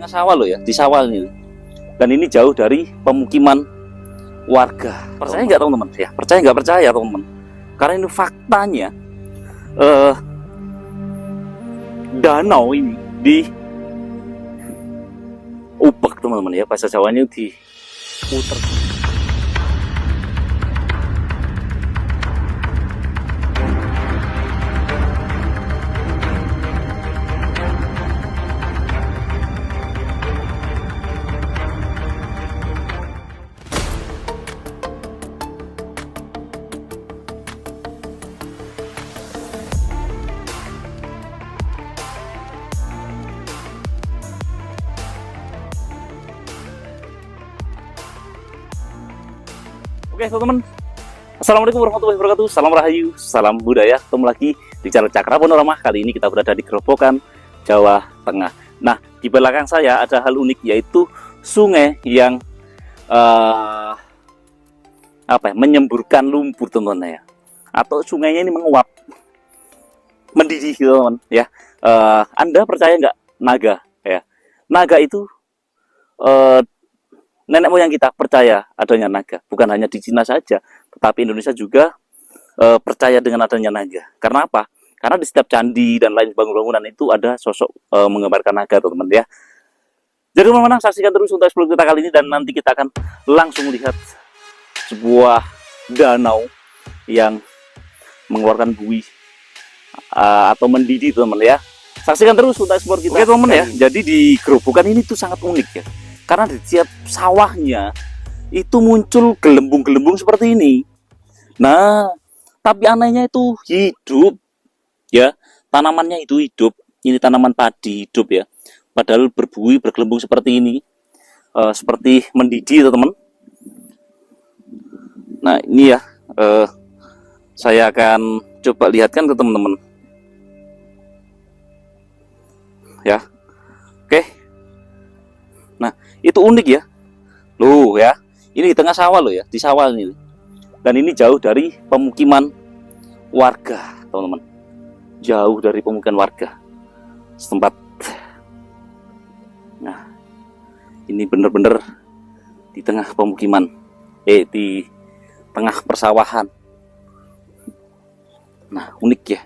tengah sawah loh ya, di sawah ini. Dan ini jauh dari pemukiman warga. Percaya nggak teman-teman? Ya, percaya nggak percaya teman-teman? Karena ini faktanya danau ini di Ubek teman-teman ya, bahasa Jawanya di Uter. Oke teman-teman, assalamualaikum warahmatullahi wabarakatuh. Salam Rahayu, salam budaya. Ketemu lagi di channel Cakra Panorama. Kali ini kita berada di Grobogan, Jawa Tengah. Nah, di belakang saya ada hal unik, yaitu sungai yang menyemburkan lumpur teman-teman ya. Atau sungainya ini menguap, mendidih teman-teman ya. Anda percaya nggak naga ya? Naga itu nenek moyang kita percaya adanya naga, bukan hanya di Cina saja, tetapi Indonesia juga percaya dengan adanya naga. Karena apa? Karena di setiap candi dan lain bangunan itu ada sosok menggambarkan naga, teman-teman ya. Jadi teman-teman, saksikan terus untuk eksplor kita kali ini, dan nanti kita akan langsung lihat sebuah danau yang mengeluarkan buih atau mendidih, teman-teman ya. Saksikan terus untuk eksplor kita. Oke teman-teman ya, jadi di Grobogan ini tuh sangat unik ya. Karena di setiap sawahnya itu muncul gelembung-gelembung seperti ini. Nah, tapi anehnya itu hidup ya, tanamannya itu hidup. Ini tanaman padi hidup ya, padahal berbuih bergelembung seperti ini, seperti mendidih teman-teman. Nah ini ya, saya akan coba lihatkan ke teman-teman ya. Oke. Nah, itu unik ya. Loh ya, ini di tengah sawah loh ya, di sawah ini. Dan ini jauh dari pemukiman warga, teman-teman. Jauh dari pemukiman warga setempat. Nah, ini bener-bener di tengah pemukiman. Di tengah persawahan. Nah, unik ya.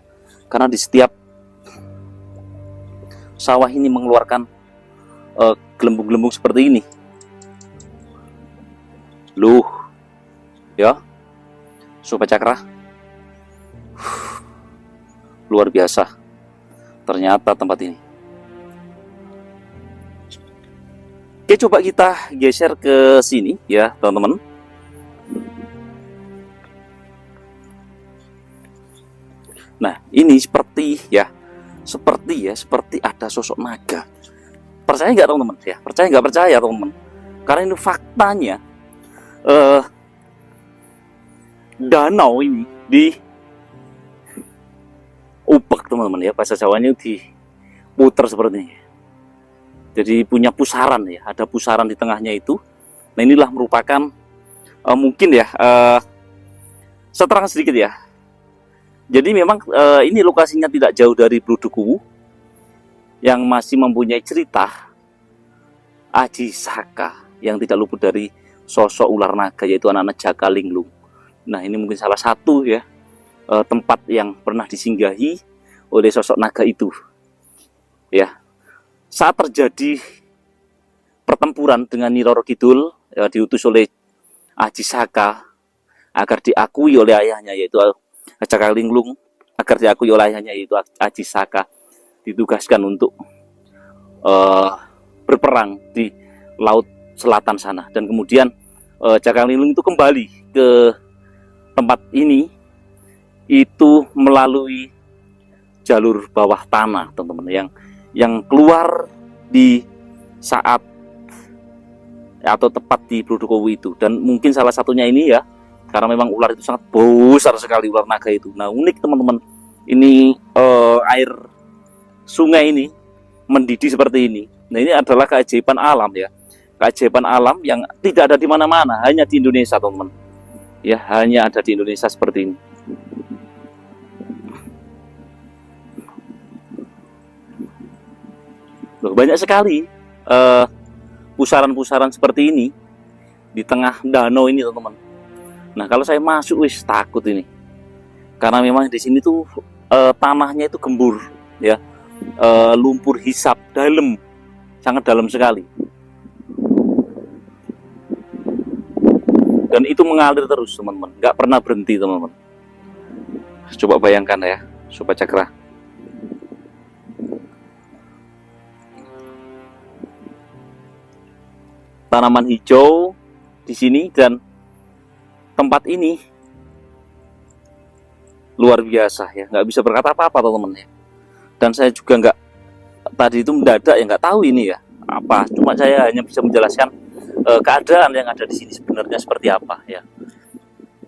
Karena di setiap sawah ini mengeluarkan gelembung-gelembung seperti ini. Loh ya, Sobat Cakra, luar biasa ternyata tempat ini. Oke, coba kita geser ke sini ya teman-teman. Nah ini seperti ada sosok naga. Percaya nggak teman-teman ya? Percaya nggak percaya teman-teman? Karena ini faktanya danau ini di Ubek teman-teman ya, bahasa Jawanya diputer seperti ini. Jadi punya pusaran ya, ada pusaran di tengahnya itu. Nah inilah merupakan mungkin ya, seterang sedikit ya. Jadi memang ini lokasinya tidak jauh dari Bludukuwu, yang masih mempunyai cerita Aji Saka yang tidak luput dari sosok ular naga, yaitu anak-anak Jaka Linglung. Nah ini mungkin salah satu ya tempat yang pernah disinggahi oleh sosok naga itu ya. Saat terjadi pertempuran dengan Nyi Roro Kidul, diutus oleh Aji Saka agar diakui oleh ayahnya, yaitu Jaka Linglung, agar diakui oleh ayahnya yaitu Aji Saka, ditugaskan untuk berperang di Laut Selatan sana. Dan kemudian Jaka Linglung itu kembali ke tempat ini itu melalui jalur bawah tanah teman-teman, yang keluar di saat atau tepat di Bludukuwu itu. Dan mungkin salah satunya ini ya, karena memang ular itu sangat besar sekali, ular naga itu. Nah unik teman-teman, ini air sungai ini mendidih seperti ini. Nah ini adalah keajaiban alam ya, keajaiban alam yang tidak ada di mana-mana, hanya di Indonesia teman-teman ya, hanya ada di Indonesia seperti ini. Loh, banyak sekali pusaran-pusaran seperti ini di tengah danau ini teman-teman. Nah kalau saya masuk wis takut ini, karena memang di sini tuh tanahnya itu gembur ya, lumpur hisap dalam, sangat dalam sekali, dan itu mengalir terus teman-teman, nggak pernah berhenti teman-teman. Coba bayangkan ya Sobat Cakra, tanaman hijau di sini, dan tempat ini luar biasa ya, nggak bisa berkata apa-apa teman-teman ya. Dan saya juga nggak, tadi itu mendadak ya, nggak tahu ini ya apa, cuma saya hanya bisa menjelaskan keadaan yang ada di sini sebenarnya seperti apa ya.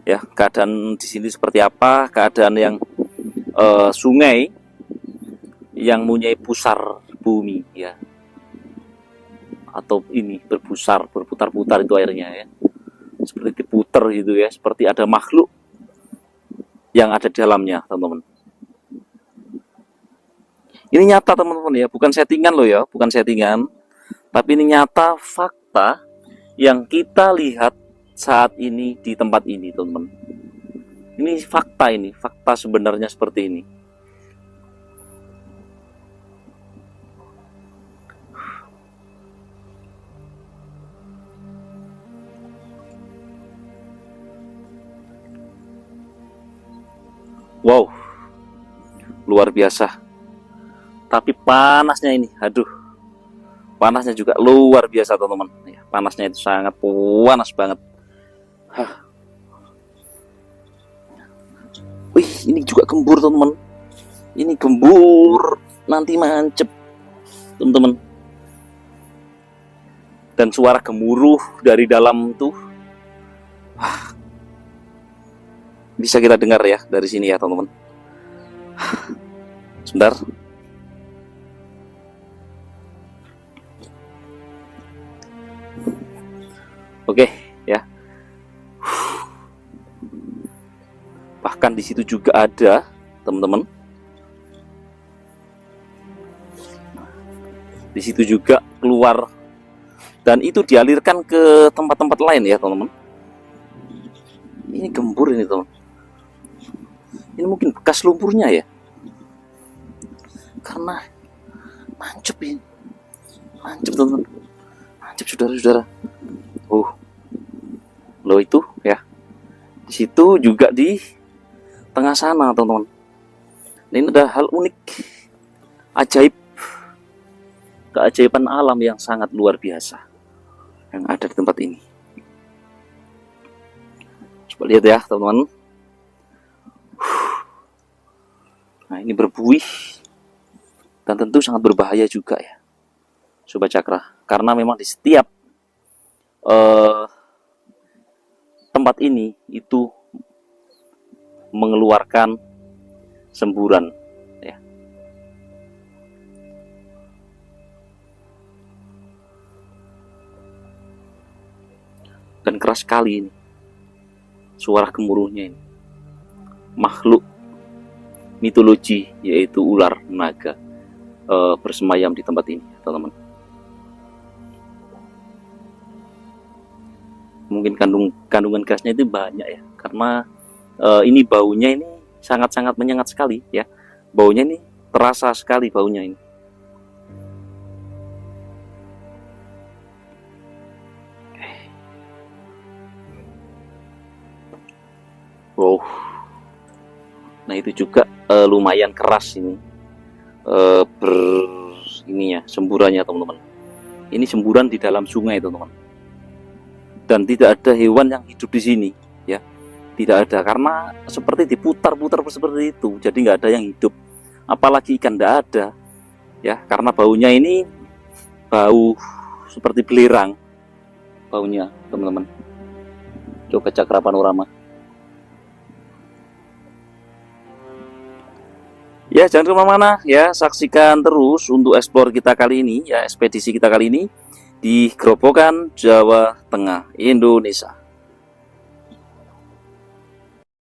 Ya, keadaan di sini seperti apa, keadaan yang sungai yang mempunyai pusar bumi ya, atau ini berpusar, berputar-putar itu airnya ya, seperti diputer gitu ya, seperti ada makhluk yang ada di dalamnya teman-teman. Ini nyata teman-teman ya, bukan settingan loh ya, bukan settingan, tapi ini nyata, fakta yang kita lihat saat ini di tempat ini teman-teman. Ini fakta sebenarnya seperti ini. Wow, luar biasa. Tapi panasnya ini, aduh, panasnya juga luar biasa teman-teman. Panasnya itu sangat panas banget. Wih, ini juga gembur teman-teman. Ini gembur, nanti mancep teman-teman. Dan suara gemuruh dari dalam tuh, bisa kita dengar ya dari sini ya teman-teman. Sebentar. Oke ya. Bahkan di situ juga ada teman-teman. Di situ juga keluar, dan itu dialirkan ke tempat-tempat lain ya teman-teman. Ini gembur ini teman. Ini mungkin bekas lumpurnya ya, karena mancep ini, mancep teman-teman, mancep saudara-saudara. Loh itu ya, di situ juga di tengah sana teman-teman. Ini ada hal unik, ajaib, keajaiban alam yang sangat luar biasa yang ada di tempat ini. Coba lihat ya teman-teman. Nah ini berbuih, dan tentu sangat berbahaya juga ya Sobat Cakra, karena memang di setiap tempat ini itu mengeluarkan semburan ya. Dan keras sekali ini suara gemuruhnya ini. Makhluk mitologi yaitu ular naga bersemayam di tempat ini teman-teman. Mungkin kandungan gasnya itu banyak ya, karena ini baunya ini sangat-sangat menyengat sekali ya. Baunya ini terasa sekali baunya ini. Wow. Nah itu juga lumayan keras ini ininya semburannya teman-teman. Ini semburan di dalam sungai teman-teman. Dan tidak ada hewan yang hidup di sini ya, tidak ada, karena seperti diputar-putar seperti itu, jadi nggak ada yang hidup, apalagi ikan nggak ada ya, karena baunya ini bau seperti belerang baunya teman-teman. Coba Cakra Panorama ya, jangan kemana-mana ya, saksikan terus untuk eksplor kita kali ini ya, ekspedisi kita kali ini di Grobogan, Jawa Tengah, Indonesia.